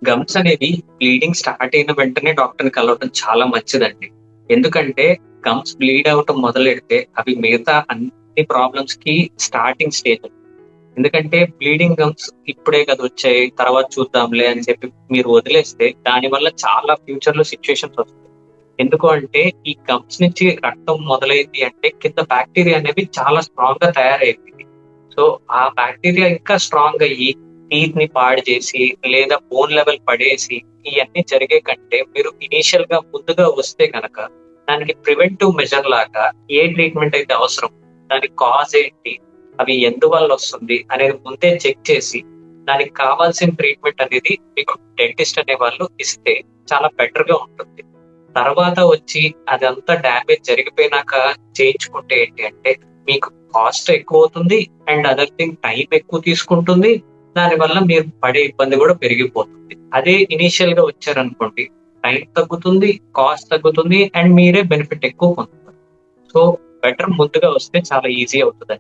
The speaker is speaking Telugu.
గమ్స్ అనేవి బ్లీడింగ్ స్టార్ట్ అయిన వెంటనే డాక్టర్ని కలవడం చాలా మంచిదండి. ఎందుకంటే గమ్స్ బ్లీడ్ అవ్వటం మొదలెడితే అవి మిగతా అన్ని ప్రాబ్లమ్స్ కి స్టార్టింగ్ స్టేజ్. ఎందుకంటే బ్లీడింగ్ గమ్స్ ఇప్పుడే కదా వచ్చాయి, తర్వాత చూద్దాంలే అని చెప్పి మీరు వదిలేస్తే దానివల్ల చాలా ఫ్యూచర్ లో సిచ్యుయేషన్స్ వస్తాయి. ఎందుకు అంటే ఈ గమ్స్ నుంచి రక్తం మొదలైంది అంటే కింద బ్యాక్టీరియా అనేవి చాలా స్ట్రాంగ్ గా తయారైంది. సో ఆ బ్యాక్టీరియా ఇంకా స్ట్రాంగ్ అయ్యి టీత్ ని పాడు చేసి లేదా బోన్ లెవెల్ పడేసి ఇవన్నీ జరిగే కంటే మీరు ఇనీషియల్ గా ముందుగా వస్తే కనుక దానికి ప్రివెంటివ్ మెజర్ లాగా ఏ ట్రీట్మెంట్ అయితే అవసరం, దానికి కాజ్ ఏంటి, అవి ఎందువల్ల వస్తుంది అనేది ముందే చెక్ చేసి దానికి కావాల్సిన ట్రీట్మెంట్ అనేది మీకు డెంటిస్ట్ అనే వాళ్ళు ఇస్తే చాలా బెటర్ గా ఉంటుంది. తర్వాత వచ్చి అదంతా డ్యామేజ్ జరిగిపోయినాక చేయించుకుంటే ఏంటి అంటే మీకు కాస్ట్ ఎక్కువ అవుతుంది అండ్ అదర్ థింగ్ టైం ఎక్కువ తీసుకుంటుంది. దానివల్ల మీరు పడే ఇబ్బంది కూడా పెరిగిపోతుంది. అదే ఇనీషియల్ గా వచ్చారనుకోండి, టైం తగ్గుతుంది, కాస్ట్ తగ్గుతుంది అండ్ మీరే బెనిఫిట్ ఎక్కువ పొందుతారు. సో బెటర్ ముందుగా వస్తే చాలా ఈజీ అవుతుంది.